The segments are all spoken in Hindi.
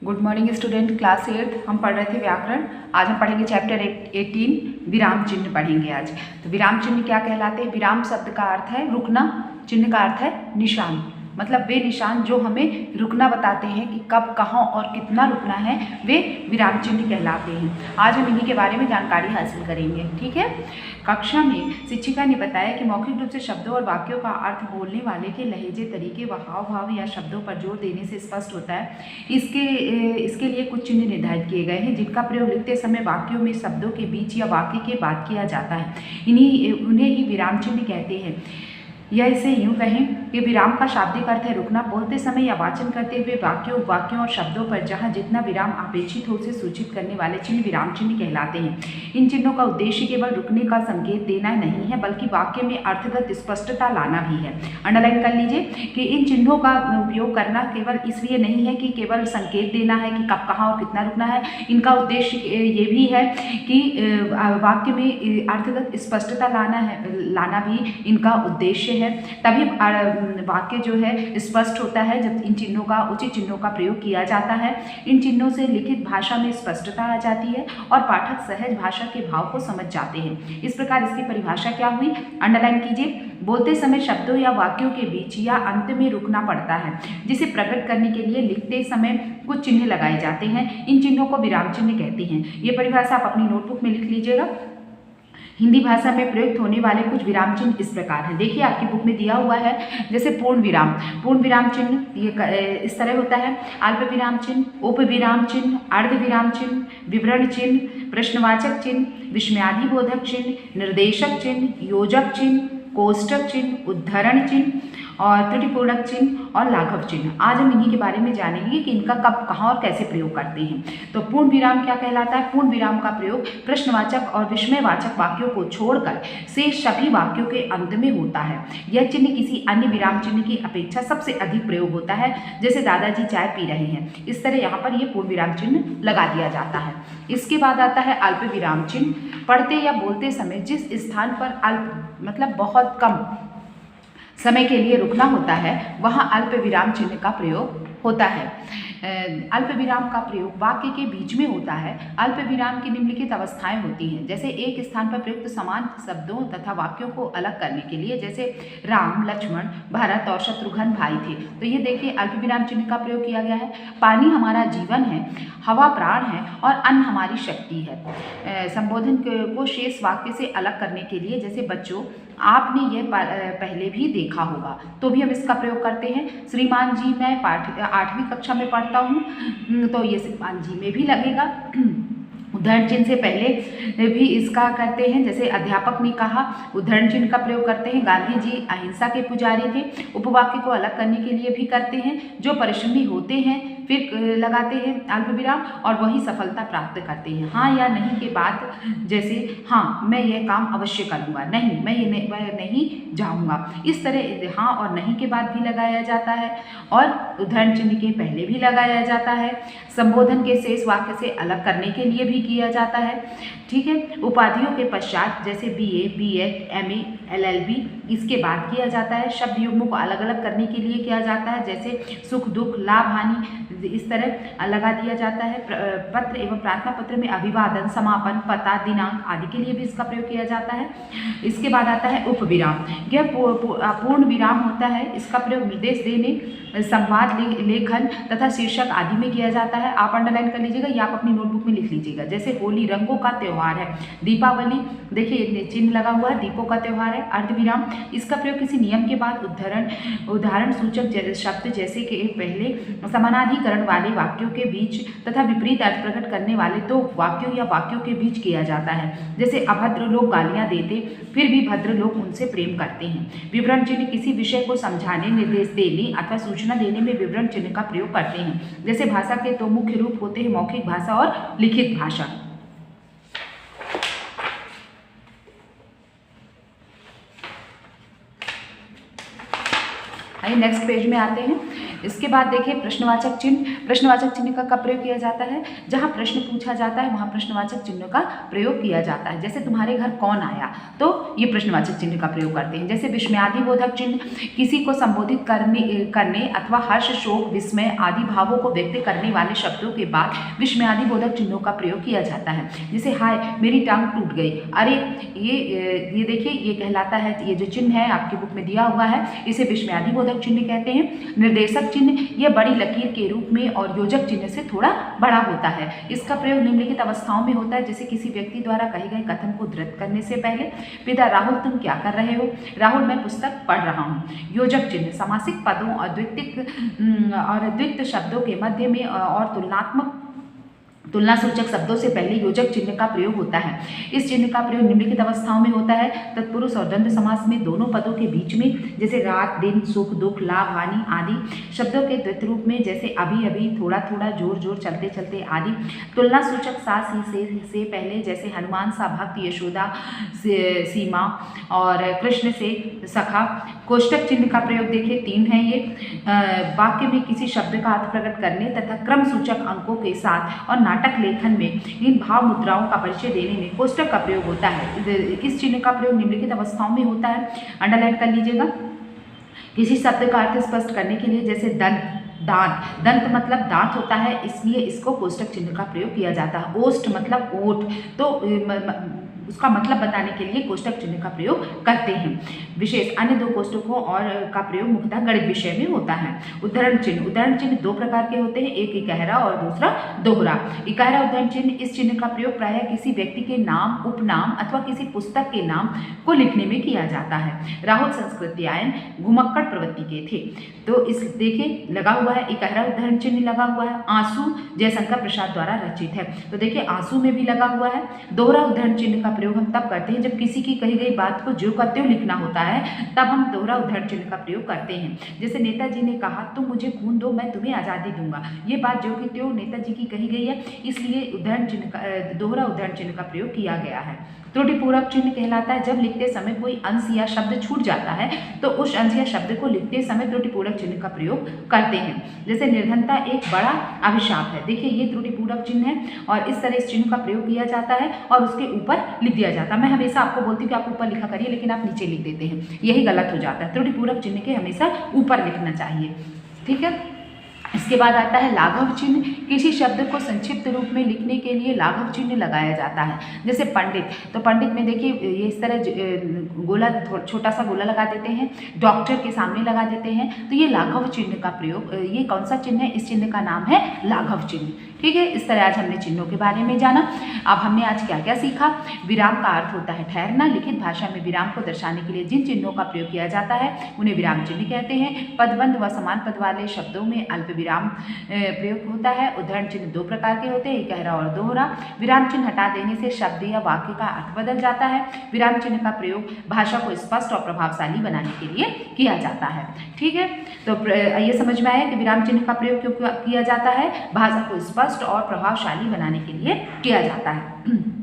गुड मॉर्निंग स्टूडेंट, क्लास 8 हम पढ़ रहे थे व्याकरण। आज हम पढ़ेंगे चैप्टर 18 विराम चिन्ह पढ़ेंगे आज। तो विराम चिन्ह क्या कहलाते हैं? विराम शब्द का अर्थ है रुकना, चिन्ह का अर्थ है निशान। मतलब वे निशान जो हमें रुकना बताते हैं कि कब, कहाँ और कितना रुकना है, वे विराम चिन्ह कहलाते हैं। आज हम इन्हीं के बारे में जानकारी हासिल करेंगे। ठीक है। कक्षा में शिक्षिका ने बताया कि मौखिक रूप से शब्दों और वाक्यों का अर्थ बोलने वाले के लहजे, तरीके व हाव भाव या शब्दों पर जोर देने से स्पष्ट होता है। इसके लिए कुछ चिन्ह निर्धारित किए गए हैं जिनका प्रयोग लिखते समय वाक्यों में शब्दों के बीच या वाक्य के बाद किया जाता है। उन्हें ही विराम चिन्ह कहते हैं। या इसे यूं कहें कि विराम का शाब्दिक अर्थ है रुकना। बोलते समय या वाचन करते हुए वाक्यों और शब्दों पर जहां जितना विराम अपेक्षित हो उसे सूचित करने वाले चिन्ह विराम चिन्ह कहलाते हैं। इन चिन्हों का उद्देश्य केवल रुकने का संकेत देना नहीं है, बल्कि वाक्य में अर्थगत स्पष्टता लाना भी है। अंडरलाइन कर लीजिए कि इन चिन्हों का उपयोग करना केवल इसलिए नहीं है कि केवल संकेत देना है कि कब, कहाँ और कितना रुकना है। इनका उद्देश्य ये भी है कि वाक्य में अर्थगत स्पष्टता लाना भी इनका उद्देश्य है। तभी वाक्य जो है स्पष्ट होता है जब इन चिन्हों का, उचित चिन्हों का प्रयोग किया जाता है। इन चिन्हों से लिखित भाषा में स्पष्टता आ जाती है और पाठक सहज भाषा के भाव को समझ जाते हैं। इस प्रकार इसकी परिभाषा क्या हुई? अंडरलाइन कीजिए। बोलते समय शब्दों या वाक्यों के बीच या अंत में रुकना पड़ता है, जिसे प्रकट करने के लिए लिखते समय कुछ चिन्ह लगाए जाते हैं। इन चिन्हों को विराम चिन्ह कहते हैं। ये परिभाषा आप अपनी नोटबुक में लिख लीजिएगा। हिंदी भाषा में प्रयुक्त होने वाले कुछ विराम चिन्ह इस प्रकार हैं। देखिए आपकी बुक में दिया हुआ है, जैसे पूर्ण विराम चिन्ह ये इस तरह होता है। अल्प विराम चिन्ह, उप विराम चिन्ह, अर्ध विराम चिन्ह, विवरण चिन्ह, प्रश्नवाचक चिन्ह, विस्मयादिबोधक चिन्ह, निर्देशक चिन्ह, योजक चिन्ह, कोष्टक चिन्ह, उद्धरण चिन्ह और त्रुटिपूर्णक चिन्ह और लाघव चिन्ह। आज हम इन्हीं के बारे में जानेंगे कि इनका कब, कहाँ और कैसे प्रयोग करते हैं। तो पूर्ण विराम क्या कहलाता है? पूर्ण विराम का प्रयोग प्रश्नवाचक और विस्मयवाचक वाक्यों को छोड़कर से सभी वाक्यों के अंत में होता है। यह चिन्ह किसी अन्य विराम चिन्ह की अपेक्षा सबसे अधिक प्रयोग होता है। जैसे दादाजी चाय पी रहे हैं, इस तरह यहाँ पर यह पूर्ण विराम चिन्ह लगा दिया जाता है। इसके बाद आता है अल्प विराम चिन्ह। पढ़ते या बोलते समय जिस स्थान पर अल्प मतलब बहुत कम समय के लिए रुकना होता है, वहाँ अल्प विराम चिन्ह का प्रयोग होता है। अल्प विराम का प्रयोग वाक्य के बीच में होता है। अल्प विराम की निम्नलिखित अवस्थाएं होती हैं। जैसे एक स्थान पर प्रयुक्त समान शब्दों तथा वाक्यों को अलग करने के लिए, जैसे राम, लक्ष्मण, भरत और शत्रुघ्न भाई थे। तो ये देखिए अल्प विराम चिन्ह का प्रयोग किया गया है। पानी हमारा जीवन है, हवा प्राण है और अन्न हमारी शक्ति है। संबोधन को शेष वाक्य से अलग करने के लिए, जैसे बच्चों आपने ये पहले भी देखा होगा, तो भी हम इसका प्रयोग करते हैं। श्रीमान जी मैं 8वीं कक्षा में पढ़ता हूँ, तो ये श्रीमान जी में भी लगेगा। उद्धरण चिन्ह से पहले भी इसका करते हैं, जैसे अध्यापक ने कहा, उद्धरण चिन्ह का प्रयोग करते हैं। गांधी जी अहिंसा के पुजारी थे, उपवाक्य को अलग करने के लिए भी करते हैं। जो परिश्रमी होते हैं फिर लगाते हैं अल्प विराम और वही सफलता प्राप्त करते हैं। हाँ या नहीं के बाद, जैसे हाँ मैं यह काम अवश्य करूँगा, नहीं मैं ये नहीं जाऊँगा। इस तरह हाँ और नहीं के बाद भी लगाया जाता है और उद्धरण चिन्ह के पहले भी लगाया जाता है। संबोधन के शेष वाक्य से अलग करने के लिए भी किया जाता है। ठीक है। उपाधियों के पश्चात, जैसे BA, BEd, MA, LLB, इसके बाद किया जाता है। शब्द युग्मों को अलग अलग करने के लिए किया जाता है, जैसे सुख, दुख, लाभ, हानि, इस तरह लगा दिया जाता है। पत्र एवं प्रार्थना पत्र में अभिवादन, समापन, पता, दिनांक आदि के लिए भी इसका प्रयोग किया जाता है। इसके बाद आता है उपविराम। यह पूर्ण विराम होता है। इसका प्रयोग निर्देश देने, संवाद, लेखन तथा शीर्षक आदि में किया जाता है। आप अंडरलाइन कर लीजिएगा या आप अपनी नोटबुक में लिख लीजिएगा। जैसे होली रंगों का त्यौहार है, दीपावली, देखिए चिन्ह लगा हुआ है, दीपों का त्यौहार है। अर्धविराम, इसका प्रयोग किसी नियम के बाद उदाहरण सूचक शब्द जैसे कि पहले समानाधिकरण वाले वाक्यों के बीच तथा विपरीत अर्थ प्रकट करने वाले दो वाक्यों या वाक्यों के बीच किया जाता है। जैसे अभद्र लोग गालियां देते फिर भी भद्र लोग उनसे प्रेम करते हैं। विवरण चिन्ह किसी विषय को समझाने, निर्देश देने अथवा सूचना देने में विवरण चिन्ह का प्रयोग करते हैं। जैसे भाषा के दो मुख्य रूप होते हैं, मौखिक भाषा और लिखित भाषा। आइए नेक्स्ट पेज में आते हैं। इसके बाद देखिए प्रश्नवाचक चिन्ह। प्रश्नवाचक चिन्ह का कब प्रयोग किया जाता है? जहाँ प्रश्न पूछा जाता है वहाँ प्रश्नवाचक चिन्ह का प्रयोग किया जाता है। जैसे तुम्हारे घर कौन आया, तो ये प्रश्नवाचक चिन्ह का प्रयोग करते हैं। जैसे विस्मयादिबोधक चिन्ह, किसी को संबोधित करने अथवा हर्ष, शोक, विस्मय आदि भावों को व्यक्त करने वाले शब्दों के बाद विस्मयादिबोधक चिन्हों का प्रयोग किया जाता है। जैसे हाय मेरी टांग टूट गई, अरे ये देखिए ये कहलाता है, ये जो चिन्ह है आपकी बुक में दिया हुआ है इसे विस्मयादिबोधक चिन्ह कहते हैं। निर्देशक चिन्ह, यह बड़ी लकीर के रूप में और योजक चिन्ह से थोड़ा बड़ा होता है। इसका प्रयोग निम्नलिखित अवस्थाओं में होता है, जैसे किसी व्यक्ति द्वारा कहे गए कथन को धृत करने से पहले। पिता राहुल तुम क्या कर रहे हो? राहुल मैं पुस्तक पढ़ रहा हूँ। योजक चिन्ह, समासिक पदों और द्वित्व शब्दों के मध्य में और तुलना सूचक शब्दों से पहले योजक चिन्ह का प्रयोग होता है। इस चिन्ह का प्रयोग निम्नलिखित अवस्थाओं में होता है, तत्पुरुष और द्वंद्व समास में दोनों पदों के बीच में, जैसे रात, दिन, सुख, दुख, लाभ, हानि आदि। शब्दों के द्वित्व रूप में, जैसे अभी अभी, थोड़ा थोड़ा, जोर जोर, चलते चलते आदि। तुलना सूचक सा से पहले, जैसे हनुमान सा भक्त, यशोदा से सीमा और कृष्ण से सखा। कोष्टक चिन्ह का प्रयोग देखिए 3 है ये। वाक्य में किसी शब्द का अर्थ प्रकट करने तथा क्रम सूचक अंकों के साथ और नाटक लेखन में इन भाव मुद्राओं का परिचय देने में कोष्टक का प्रयोग होता है। इस चिन्ह का प्रयोग निम्नलिखित अवस्थाओं में होता है, अंडरलाइन कर लीजिएगा। किसी शब्द का अर्थ स्पष्ट करने के लिए, जैसे दांत, दंत मतलब दांत होता है, इसलिए इसको कोष्टक चिन्ह का प्रयोग किया जाता है। ओष्ठ मतलब ओठ, तो उसका मतलब बताने के लिए कोष्टक चिन्ह का प्रयोग करते हैं। विशेष अन्य 2 कोष्टकों और का प्रयोग मुख्यतः गणित विषय में होता है। उद्धरण चिन्ह, उद्धरण चिन्ह 2 प्रकार के होते हैं, एक इकहरा और दूसरा दोहरा। इकहरा उद्धरण चिन्ह, इस चिन्ह का प्रयोग प्रायः किसी व्यक्ति के नाम, उपनाम अथवा किसी पुस्तक के नाम को लिखने में किया जाता है। राहुल संस्कृत्यायन घुमक्कड़ प्रवृत्ति के थे, तो इस देखिए लगा हुआ है इकहरा उद्धरण चिन्ह लगा हुआ है। आंसू जयशंकर प्रसाद द्वारा रचित है, तो देखिए आंसू में भी लगा हुआ है। दोहरा उद्धरण चिन्ह का प्रयोग हम तब करते हैं जब किसी की कही गई बात को जो करते हो लिखना होता है, तब हम दोहरा उद्धरण चिन्ह का प्रयोग करते हैं। जैसे नेताजी ने कहा तुम मुझे खून दो मैं तुम्हें आज़ादी दूंगा, ये बात जो कि त्यो नेताजी की कही गई है, इसलिए उद्धरण चिन्ह का दोहरा उद्धरण चिन्ह का प्रयोग किया गया है। त्रुटिपूरक चिन्ह कहलाता है जब लिखते समय कोई अंश या शब्द छूट जाता है तो उस अंश या शब्द को लिखते समय त्रुटिपूरक चिन्ह का प्रयोग करते हैं। जैसे निर्धनता एक बड़ा अभिशाप है, देखिए ये त्रुटिपूरक चिन्ह है और इस तरह इस चिन्ह का प्रयोग किया जाता है और उसके ऊपर लिख दिया जाता है। मैं हमेशा आपको बोलती हूँ कि आप ऊपर लिखा करिए, लेकिन आप नीचे लिख देते हैं, यही गलत हो जाता है। त्रुटिपूरक चिन्ह के हमेशा ऊपर लिखना चाहिए, ठीक है। इसके बाद आता है लाघव चिन्ह। किसी शब्द को संक्षिप्त रूप में लिखने के लिए लाघव चिन्ह लगाया जाता है। जैसे पंडित, तो पंडित में देखिए ये इस तरह गोला, छोटा सा गोला लगा देते हैं, डॉक्टर के सामने लगा देते हैं, तो ये लाघव चिन्ह का प्रयोग, ये कौन सा चिन्ह है? इस चिन्ह का नाम है लाघव चिन्ह, ठीक है। इस तरह आज हमने चिन्हों के बारे में जाना। अब हमने आज क्या क्या सीखा? विराम का अर्थ होता है ठहरना। लिखित भाषा में विराम को दर्शाने के लिए जिन चिन्हों का प्रयोग किया जाता है उन्हें विराम चिन्ह कहते हैं। पदबंध व समान पद वाले शब्दों में अल्प विराम प्रयोग होता है। उद्धरण चिन्ह 2 प्रकार के होते हैं, इकहरा और दोहरा। विराम चिन्ह हटा देने से शब्द या वाक्य का अर्थ बदल जाता है। विराम चिन्ह का प्रयोग भाषा को स्पष्ट और प्रभावशाली बनाने के लिए किया जाता है, ठीक है। तो ये समझ में आया कि विराम चिन्ह का प्रयोग क्यों किया जाता है? भाषा को स्पष्ट और प्रभावशाली बनाने के लिए किया जाता है।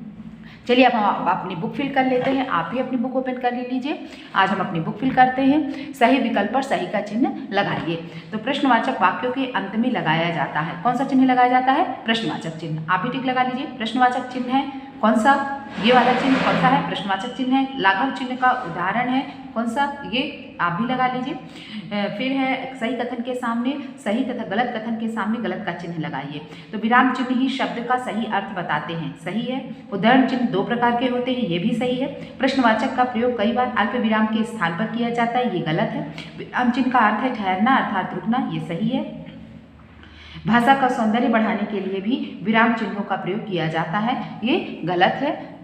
चलिए अब हम अपनी बुक फिल कर लेते हैं। आप भी अपनी बुक ओपन कर लीजिए। आज हम अपनी बुक फिल करते हैं। सही विकल्प पर सही का चिन्ह लगाइए। तो प्रश्नवाचक वाक्यों के अंत में लगाया जाता है, कौन सा चिन्ह लगाया जाता है? प्रश्नवाचक चिन्ह। आप भी टिक लगा लीजिए। प्रश्नवाचक चिन्ह है कौन सा? ये वाला चिन्ह कौन सा है? प्रश्नवाचक चिन्ह है। लाघव चिन्ह का उदाहरण है कौन सा? ये आप भी लगा लीजिए। फिर है सही कथन के सामने सही तथा गलत कथन के सामने गलत का चिन्ह लगाइए। तो विराम चिन्ह ही शब्द का सही अर्थ बताते हैं, सही है। उद्धरण चिन्ह 2 प्रकार के होते हैं, ये भी सही है। प्रश्नवाचक का प्रयोग कई बार अल्प विराम के स्थान पर किया जाता है, ये गलत है। विराम चिन्ह का अर्थ है ठहरना अर्थात रुकना, ये सही है। भाषा का सौंदर्य बढ़ाने के लिए भी विराम चिन्हों का प्रयोग किया जाता है, ये गलत है।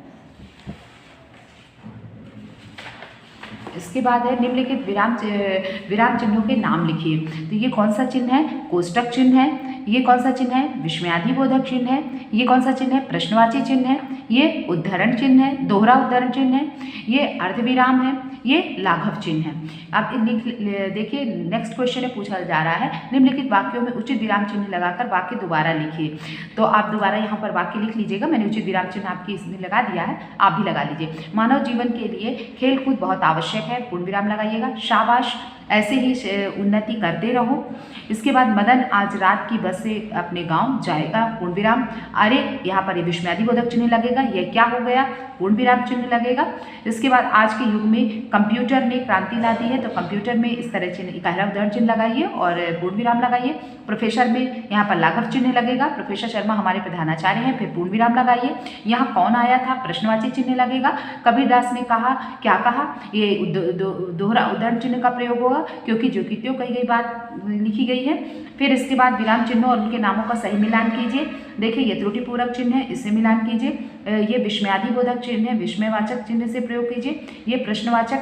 इसके बाद है निम्नलिखित विराम चिन्हों के नाम लिखिए। तो ये कौन सा चिन्ह है? कोष्टक चिन्ह है। ये कौन सा चिन्ह है? विस्मयादिबोधक चिन्ह है। ये कौन सा चिन्ह है? प्रश्नवाची चिन्ह है। ये उद्धरण चिन्ह है, दोहरा उद्धरण चिन्ह है। ये अर्धविराम है, ये लाघव चिन्ह है। अब देखिए नेक्स्ट क्वेश्चन में पूछा जा रहा है निम्नलिखित वाक्यों में उचित विराम चिन्ह लगाकर वाक्य दोबारा लिखिए। तो आप दोबारा यहाँ पर वाक्य लिख लीजिएगा। मैंने उचित विराम चिन्ह आपकी इसमें लगा दिया है, आप भी लगा लीजिए। मानव जीवन के लिए खेलकूद बहुत आवश्यक है, पूर्ण विराम लगाइएगा। शाबाश, ऐसे ही उन्नति करते रहो। इसके बाद मदन आज रात की बस से अपने गांव जाएगा, पूर्ण विराम। अरे यहाँ पर ये विस्मयादिबोधक चिन्ह लगेगा, ये क्या हो गया, पूर्ण विराम चिन्ह लगेगा। इसके बाद आज के युग में कंप्यूटर ने क्रांति ला दी है, तो कंप्यूटर में इस तरह चिन्ह, इकारा उदाहरण चिन्ह लगाइए और पूर्ण विराम लगाइए। प्रोफेसर में यहाँ पर लाघव चिन्ह लगेगा, प्रोफेसर शर्मा हमारे प्रधानाचार्य हैं, फिर पूर्ण विराम लगाइए। यहाँ कौन आया था, प्रश्नवाची चिन्ह लगेगा। कबीरदास ने कहा, क्या कहा, ये दोहरा उदाहरण चिन्ह का प्रयोग होगा क्योंकि जो कि त्यों कही गई बात लिखी गई है। फिर इसके बाद विराम चिन्हों और उनके नामों का सही मिलान कीजिए। देखिए ये त्रुटिपूरक चिन्ह है, इससे मिलान कीजिए। ये विस्मयादिबोधक चिन्ह है, विस्मयवाचक चिन्ह से प्रयोग कीजिए। ये प्रश्नवाचक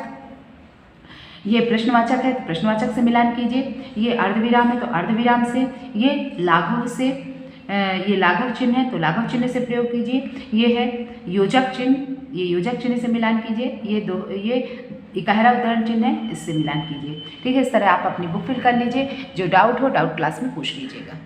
है तो प्रश्नवाचक से मिलान कीजिए। ये अर्धविराम है तो अर्धविराम से। ये लाघव से, ये लाघव चिन्ह है तो लाघव चिन्ह से प्रयोग कीजिए। ये है योजक चिन्ह, ये योजक चिन्ह से मिलान कीजिए। ये इकारा उदाहरण चिन्ह है, इससे मिलान कीजिए। ठीक है, इस तरह आप अपनी बुक फिल कर लीजिए। जो डाउट हो डाउट क्लास में पूछ लीजिएगा।